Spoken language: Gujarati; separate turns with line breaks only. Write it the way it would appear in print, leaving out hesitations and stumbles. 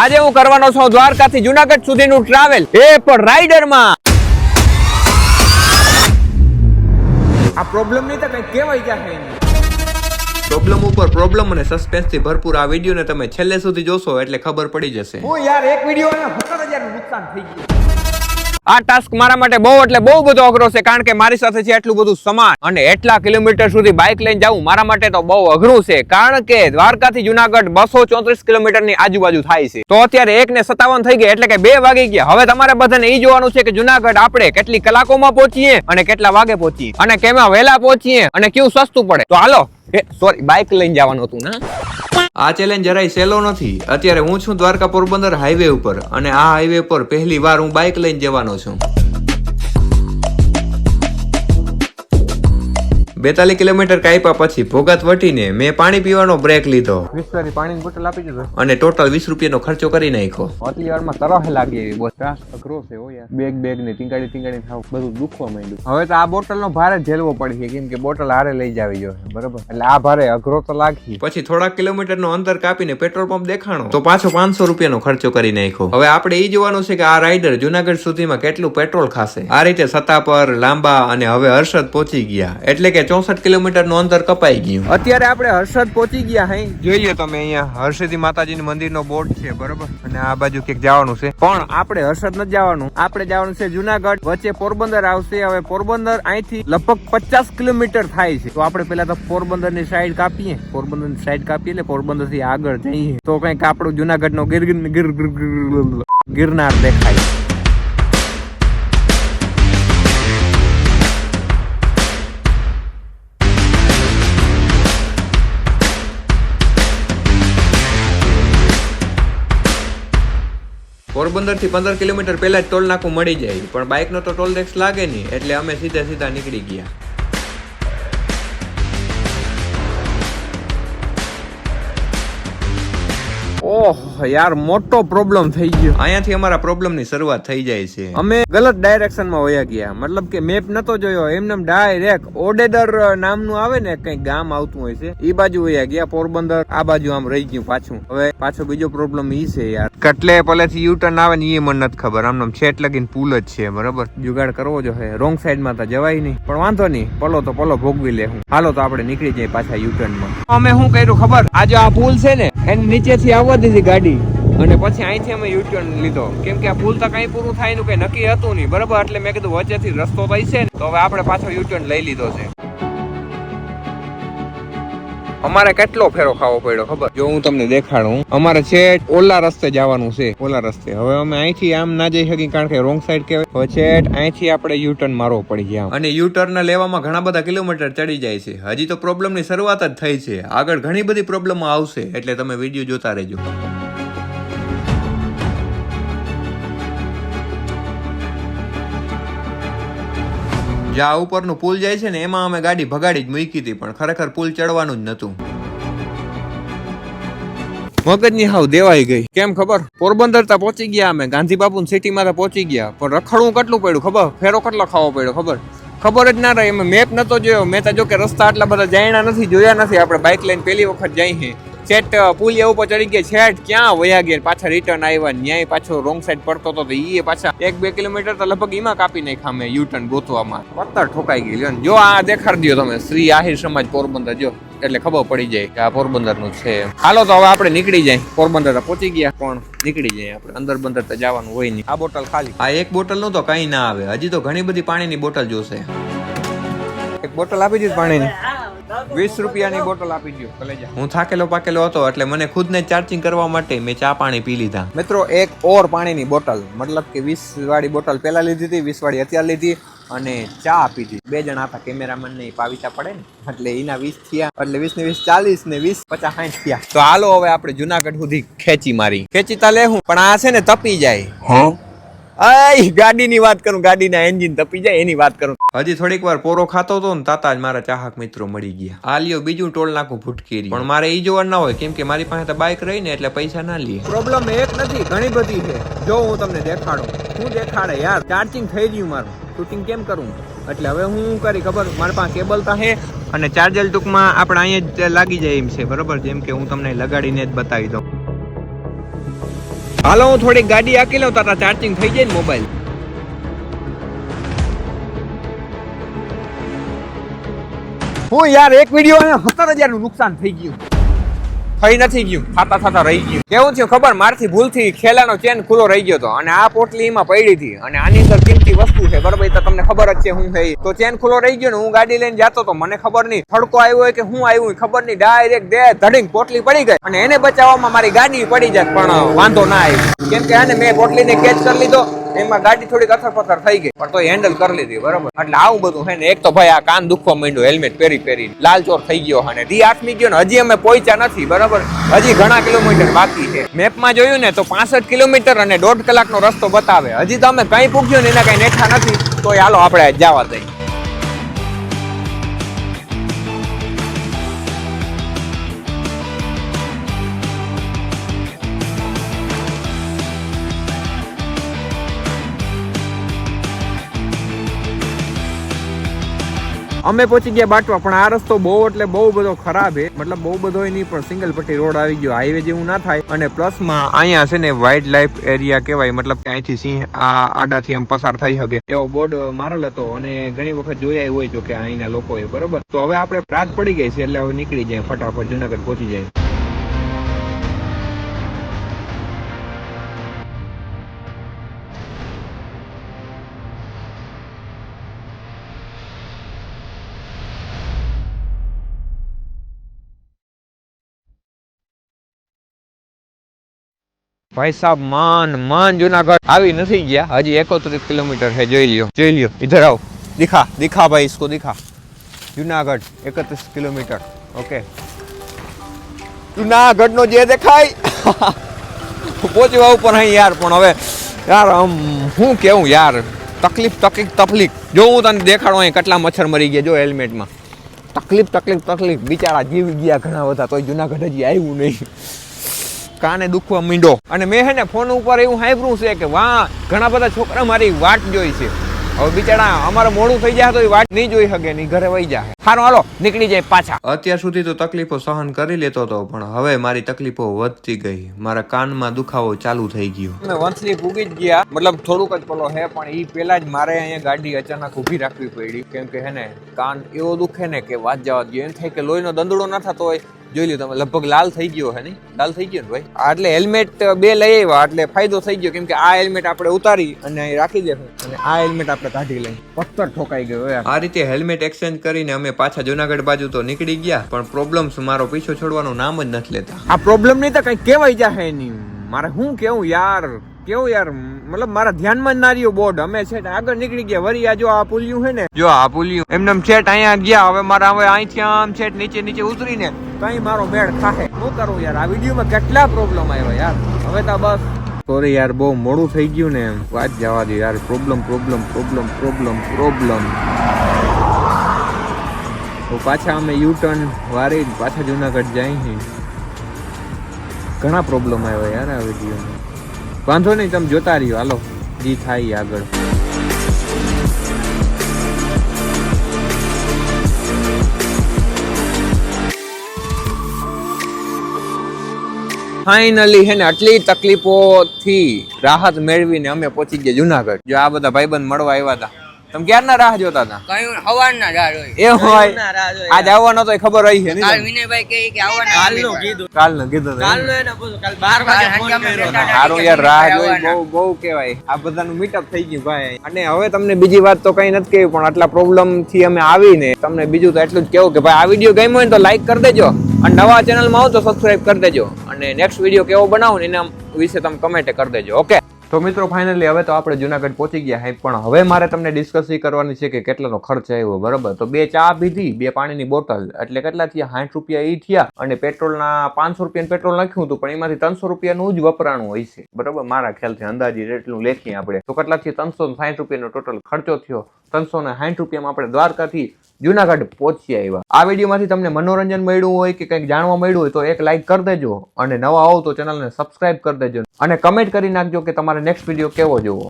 આજે હું કરવાનો છું દ્વારકાથી જુનાગઢ સુધીનું ટ્રાવેલ, એ પણ રાઇડરમાં. આ પ્રોબ્લેમ નહીં તો કઈ કહેવાય જાય. પ્રોબ્લેમ ઉપર પ્રોબ્લેમ અને સસ્પેન્સ થી ભરપૂર આ વિડીયો ને તમે છેલ્લે સુધી જોશો એટલે ખબર પડી જશે. હું યાર એક વિડીયો ને 17,000 નું નુકસાન થઈ ગયું. આ ટાસ્ક મારા માટે બહુ એટલે બહુ બધો અઘરો છે, કારણ કે મારી સાથે છે એટલું બધું સામાન અને એટલા કિલોમીટર સુધી બાઇક લઈને જવું મારા માટે તો બહુ અઘરું છે, કારણ કે દ્વારકાથી જુનાગઢ 234 કિલોમીટર ની આજુબાજુ થાય છે. તો અત્યારે 1:57 થઈ ગયા, એટલે કે 2 વાગી ગયા. હવે તમારે બધાને એ જોવાનું છે કે જુનાગઢ આપણે કેટલી કલાકોમાં પહોંચીએ અને કેટલા વાગે પહોંચીએ અને કેમાં વહેલા પહોંચીએ અને કયું સસ્તું પડે. તો હાલો, સોરી, બાઇક લઈને જવાનું હતું ને. આ ચેલેન્જ જરાય સહેલો નથી. અત્યારે હું છું દ્વારકા પોરબંદર હાઈવે ઉપર, અને આ હાઈવે પર પહેલી વાર હું બાઇક લઈને જવાનો છું. 42 કિલોમીટર કાપ્યા પછી ભોગાત વટીને મેં પાણી પીવાનો બ્રેક લીધો. 20 વાળી પાણીની બોટલ આપી દીધો અને ટોટલ 20 રૂપિયાનો ખર્ચો કરી નાખ્યો. આટલી વારમાં તરહ લાગી એવી બસ. ત્રાસ અઘરો છે હો યાર. બેગ ને ટીંગાડી થાવ બધું દુખવા માંડ્યું. હવે તો આ બોટલનો ભારે ઝેલવો પડશે, કેમ કે બોટલ હારે લઈ જાવી જોઈએ, બરાબર? એટલે આ ભારે અઘરો તો લાગી. પછી થોડાક કિલોમીટરનો અંતર કાપીને પેટ્રોલ પંપ દેખાણો તો પાછો 500 રૂપિયાનો ખર્ચો કરી નાખ્યો. હવે આપણે એ જોવાનું છે કે આ રાઇડર જુનાગઢ સુધીમાં કેટલું પેટ્રોલ ખાશે. આ રીતે સતાપર, લાંબા અને હવે હર્ષદ પહોંચી ગયા, એટલે કે 64 કિલોમીટર નું અંતર કપાઈ ગયું. અત્યારે આપણે હર્ષદ પહોંચી ગયા. હે જોઈ લો તમે, અહીંયા હર્ષદી માતાજીનું મંદિરનો બોર્ડ છે, બરોબર? અને આ બાજુ ક્યાંક જવાનું છે, પણ આપણે હર્ષદ નથી જવાનું. આપણે જવાનું છે જુનાગઢ. વચ્ચે પોરબંદર આવશે. હવે પોરબંદર અહીંથી લગભગ 50 કિલોમીટર થાય છે. તો આપણે પેલા તો પોરબંદર ની સાઈડ કાપીએ. પોરબંદર ની સાઈડ કાપીએ એટલે પોરબંદર થી આગળ જઈએ તો કઈક આપણું જુનાગઢ નો ગિરનાર દેખાય. પોરબંદર થી 15 કિલોમીટર પહેલા જ ટોલ નાકું મળી જાય, પણ બાઇક નો તો ટોલ ટેક્સ લાગે નહીં, એટલે અમે સીધા નીકળી ગયા. ઓહ યાર, મોટો પ્રોબ્લેમ થઈ ગયો. અહીંયાથી અમારા પ્રોબ્લેમ ની શરૂઆત થઈ જાય છે. અમે ગલત ડાયરેક્શન માં વયા ગયા, મતલબ કે મેપ નતો જોયો, એમને ડાયરેક્ટ ઓડેદર નામનું આવે ને કઈક ગામ આવતું હોય છે, એ બાજુ વયા ગયા. પોરબંદર આ બાજુ આમ રહી ગયું પાછું. હવે પાછો બીજો પ્રોબ્લેમ ઈ છે યાર, કેટલે પલેથી યુ ટર્ન આવે ને એ મને નથી ખબર. આમ છેટ લગીને પુલ જ છે, બરાબર? જુગાડ કરવો જો હે. રોંગ સાઈડ માં તો જવાય નહીં, પણ વાંધો નહીં, પલો તો પલો ભોગવી લે. હાલો તો આપણે નીકળી જઈએ પાછા યુ ટર્ન માં. અમે શું કર્યું ખબર? આજે આ પુલ છે ને એની નીચેથી આવવા દીધી ગાડી, અને પછી અહીંથી અમે યુ ટર્ન લીધો, કેમ કે આ પુલ તો કઈ પૂરું થાય નું કઈ નક્કી હતું નહીં, બરાબર? એટલે મેં કીધું વચ્ચેથી રસ્તો થઈ છે ને, તો હવે આપણે પાછો યુ ટર્ન લઈ લીધો છે. અમારે કેટલો ફેરો ખાવો પડ્યો ખબર? જો હું તમને દેખાડું, અમારે છે ઓલા રસ્તે જવાનું છે, ઓલા રસ્તે. હવે અમે અહીંથી આમ ના જઈ શકી, કારણ કે રોંગ સાઈડ કહેવાય. હવે છે અહીંથી આપણે યુ ટર્ન મારવો પડી ગયા, અને યુ ટર્ન લેવામાં ઘણા બધા કિલોમીટર ચડી જાય છે. હજી તો પ્રોબ્લેમ ની શરૂઆત જ થઈ છે, આગળ ઘણી બધી પ્રોબ્લેમો આવશે, એટલે તમે વિડીયો જોતા રહેજો. જ્યાં ઉપરનું પુલ જાય છે ને, એમાં અમે ગાડી ભગાડી જ મૂકી હતી, પણ ખરેખર પુલ ચડવાનું જ નતું. મગજની હાવ દેવાઈ ગઈ. કેમ ખબર? પોરબંદર તો પહોંચી ગયા અમે, ગાંધી બાપુ સિટી માં તો પહોંચી ગયા, પણ રખડવું કેટલું પડ્યું ખબર? ફેરો કેટલો ખાવો પડ્યો ખબર જ ના રહી. એમાં મેપ નતો જોયો. મેં તો જો કે રસ્તા આટલા બધા જાણ્યા નથી, જોયા નથી. આપણે બાઇક લઈને પહેલી વખત જઈએ. સેટ પુલિયા ઉપર ચડી ગયા, છેટ ક્યાં વયા ગયા, પાછા રિટર્ન આવ્યા. ન્યાય પાછો રોંગ સાઈડ પડતો હતો, એ પાછા 1-2 કિલોમીટર તો લગભગ એમાં કાપી નાખ્યા અમે યુ ટર્ન ગોતવામાં. પત્તર ઠોકાઈ ગઈ. જો આ દેખાડી દો તમે, શ્રી આહિર સમાજ પોરબંદર, જો એટલે ખબર પડી જાય કે આ પોરબંદર નું છે. હાલો તો હવે આપણે નીકળી જાય. પોરબંદર પહોંચી ગયા, પણ નીકળી જાય આપણે. અંદર બંદર તો જવાનું હોય નહીં. આ બોટલ ખાલી. આ એક બોટલ નું તો કઈ ના આવે. હજી તો ઘણી બધી પાણીની બોટલ જોશે. એક બોટલ આપી દીધી પાણીની, 20 રૂપિયાની બોટલ આપી દો. હું થાકેલો પાકેલો હતો, એટલે મને ખુદને ચાર્જિંગ કરવા માટે મેં ચા પાણી પી લીધા. મિત્રો, એક ઓર પાણીની બોટલ, મતલબ કે 20 વાળી બોટલ પેલા લીધી હતી, 20 વાળી અત્યારે લીધી, અને ચા આપી દીધી. 2 જણા હતા, કેમેરામેન ને પાવીચા પડે ને, એટલે એના 20 થયા, એટલે 20 ને 20 40 ને 20 50 60 થયા. તો હાલો હવે આપણે જુનાગઢ સુધી ખેંચી તા લેવું, પણ આ છે ને તપી જાય. ગાડીની વાત કરું, ગાડીના એન્જિન તપી જાય એની વાત કરું. હજી થોડીક વાર પોરો ખાતો હતો ને, તાતા જ મારા ચાહક મિત્રો મળી ગયા. આ લ્યો બીજું ટોલ નાકું ભૂટકી. પણ મારે ઈ જોવા ના હોય, કેમ કે મારી પાસે તો બાઇક રહી ને, એટલે પૈસા ના લે. પ્રોબ્લેમ એક નથી, ઘણી બધી છે. જો હું તમને દેખાડું. શું દેખાડે યાર? ચાર્જિંગ થઈ ગયું મારું, શૂટિંગ કેમ કરું? એટલે હવે હું કરી ખબર, મારી પાસે કેબલ તો હે, અને ચાર્જર ટૂંકમાં આપણે અહીંયા જ લાગી જાય એમ છે, બરોબર? જેમ કે હું તમને લગાડીને જ બતાવી દઉં. હાલો હું થોડીક ગાડી આકી લઉં તારા ચાર્જિંગ થઈ જાય ને મોબાઈલ. હું યાર એક વિડીયો 17,000 નું નુકસાન થઈ ગયું. થઈ નથી ગયું, થતા રહી ગયું. કેવું થયું ખબર, મારથી ભૂલથી ખેલાનો ચેન ખુલ્લો રહી ગયો હતો અને આ પોટલી એમાં પડી હતી અને આની અંદર કિંમતી વસ્તુ છે બરોબર, તો તમને ખબર જ છે હું છે. તો ચેન ખુલ્લો રહી ગયો ને હું ગાડી લઈને જતો તો મને ખબર નહીં થડકો આવ્યો હોય કે હું આવ્યું ખબર નહીં, ડાયરેક્ટ ધડીંગ પોટલી પડી ગઈ અને એને બચાવવામાં મારી ગાડી પડી જાય પણ વાંધો ના આવ્યો કેમ કે આને મેં પોટલીને કેચ કરી લીધો, એમાં ગાડી થોડીક અથર થઈ ગઈ પણ તો હેન્ડલ કરી લીધી બરોબર. એટલે આવું બધું છે ને. એક તો ભાઈ આ કાન દુખવા માંડ્યો હેલ્મેટ પહેરી લાલ ચોર થઈ ગયો અને દી આઠમી ગયો ને હજી અમે પહોંચ્યા નથી બરોબર, હજી ઘણા કિલોમીટર બાકી છે. મેપમાં જોયું ને તો 65 કિલોમીટર અને 1.5 કલાકનો રસ્તો બતાવે, હજી તો અમે કઈ પૂછ્યું ને એના કઈ નેઠા નથી. તો હાલો આપણે જવા દઈએ. અમે પહોંચી ગયા બાટવા પણ આ રસ્તો બહુ એટલે બહુ બધો ખરાબ છે, મતલબ બહુ બધો નહીં પણ સિંગલ પટ્ટી રોડ આવી ગયો, હાઈવે જેવું ના થાય. અને પ્લસમાં અહીંયા છે ને વાઇલ્ડ લાઈફ એરિયા કહેવાય, મતલબ કે અહીંથી સિંહ આ આડાથી આમ પસાર થઈ શકે એવો બોર્ડ મારેલ હતો અને ઘણી વખત જોયા હોય જો કે અહીંના લોકોએ બરોબર. તો હવે આપણે રાત પડી ગઈ છે એટલે હવે નીકળી જાય ફટાફટ જુનાગઢ પહોંચી જાય. ભાઈ સાहब मान जूनागढ़ આવી નથી ગયા, હજી 31 કિલોમીટર है. જોઈ લ્યો इधर आओ, दिखा भाई इसको दिखा. जूनागढ़ 31 किलोमीटर. ओके जूनागढ़ નો જે દેખાય પહોંચવા ઉપર અહીં યાર. પણ હવે યાર આમ હું કેવું યાર, તકલીફ જો હું તને દેખાડું અહીં કેટલા મચ્છર મરી ગયા જો હેલ્મેટમાં. તકલીફ બિચારા જીવી ગયા ઘણા બધા, તોય જૂનાગઢ હજી આવ્યું નહીં. કાને દુખવા મીંડો. અને મેં હે ને ફોન ઉપર એવું સાંભળ્યું છે કે વાહ ઘણા બધા છોકરા મારી વાટ જોઈ છે. હવે બિચારા અમારે મોડું થઈ જાય તો એ વાટ નહીં જોઈ શકે નહીં, ઘરે વહી જાય. સારું હાલો નીકળી જાય પાછા. અત્યાર સુધી તો તકલીફો સહન કરી લેતો હતો પણ હવે મારી તકલીફો વધતી ગઈ, મારા કાનમાં દુખાવો ચાલુ થઈ ગયો. અમે વંથલી પૂગી જ ગયા, મતલબ થોડુંક જ પેલો હે પણ એ પેલા જ મારે અહીંયા ગાડી અચાનક ઊભી રાખવી પડી કેમ કે હે ને કાન એવો દુખે ને કે વાત જવા દો. એમ થાય કે લોહીનો દંદડો ના થતો હોય. જોઈ લ્યો તમે, લગભગ લાલ થઈ ગયો હે નહીં, લાલ થઈ ગયો ને ભાઈ. એટલે હેલ્મેટ 2 લઈ આવ્યા એટલે ફાયદો થઈ ગયો કેમ કે આ હેલ્મેટ આપણે ઉતારી અને અહીં રાખી દેશું અને આ હેલ્મેટ આપણે કાઢી લઈ. પથ્થર ઠોકાઈ ગયો. આ રીતે હેલ્મેટ એક્સચેન્જ કરીને અમે પાછા જુનાગઢ બાજુ તો નીકળી ગયા પણ પ્રોબ્લેમ્સ મારો પીછો છોડવાનું નામ જ નથી લેતા. આ પ્રોબ્લેમ નહીં તો કઈ કહેવાય જાય નહીં. મારે હું કેવું યાર મતલબ મારા ધ્યાનમાં જ ના રહ્યો બોર્ડ. અમે છે આગળ નીકળી ગયા, વરી આ જો આ પુલિયું છે ને, જો આ પુલિયું એમને છેટ અહીંયા ગયા. હવે મારા હવે અહીંથી આમ છેટ નીચે ઉતરીને કઈ મારો મેળ થાય શું કરું યાર. આ વિડીયોમાં કેટલા પ્રોબ્લેમ આવ્યા યાર. હવે તો બસ સોરી યાર બહુ મોડું થઈ ગયું ને, વાત જવા દે યાર. પ્રોબ્લેમ તો પાછા અમે યુ ટર્ન વારી પાછા જુનાગઢ જાય છે. ઘણા પ્રોબ્લેમ આવ્યા યાર આ વિડીયોમાં. વાંધો નહીં, તમે જોતા રહ્યો. હાલો જી થાય આગળ. ફાઇનલી હે ને આટલી તકલીફોથી રાહત મેળવીને અમે પહોંચી ગયા જુનાગઢ. જો આ બધા ભાઈબંધ મળવા આવ્યા હતા. તમે ક્યારના રાહ જોતા હતા?
કઈ હવારના રાહ જોઈ.
એ હોય આજ આવવાનો તો ખબર રહી છે ને.
કાલ વિનયભાઈ કહે કે આવવાના.
કાલનું કીધું.
કાલનો એને કાલ 12 વાગે ફોન કર્યો.
સારું યાર, રાહ જોઈ બહુ કહેવાય. આ બધાનું મીટઅપ થઈ ગયું ભાઈ. અને હવે તમને બીજી વાત તો કઈ નથી કેવી પણ આટલા પ્રોબ્લેમ થી અમે આવીને તમને બીજું તો એટલું જ કેવું કે ભાઈ આ વિડીયો ગમ્યો હોય તો લાઈક કરી દેજો અને નવા ચેનલમાં આવો તો સબસ્ક્રાઇબ કરી દેજો અને નેક્સ્ટ વિડીયો કેવો બનાવું ને એના વિશે તમે કમેન્ટ કરી દેજો. ઓકે તો મિત્રો ફાઇનલી હવે તો આપણે જુનાગઢ પહોંચી ગયા હે પણ હવે મારે તમને ડિસ્કસ કરવાની છે કે કેટલાનો ખર્ચ આવ્યો બરાબર. તો 2 ચા પીધી, 2 પાણીની બોટલ એટલે કેટલા થયા 60 રૂપિયા એ થયા અને પેટ્રોલના 500 રૂપિયાનું પેટ્રોલ નાખ્યું હતું પણ એમાંથી 300 રૂપિયાનું જ વપરાણું હોય છે બરાબર. મારા ખ્યાલથી અંદાજી એટલું લેખીએ આપણે તો કેટલા થયા 360 રૂપિયાનો ટોટલ ખર્ચો થયો. 360 રૂપિયામાં આપણે દ્વારકાથી જુનાગઢ પહોંચી આવ્યા. આ વિડીયોમાંથી તમને મનોરંજન મળ્યું હોય કે કંઈક જાણવા મળ્યું હોય તો એક લાઈક કરી દેજો અને નવા આવો તો ચેનલને સબસ્ક્રાઇબ કરી દેજો અને કમેન્ટ કરી નાખજો કે તમારે નેક્સ્ટ વિડીયો કેવો જોવો.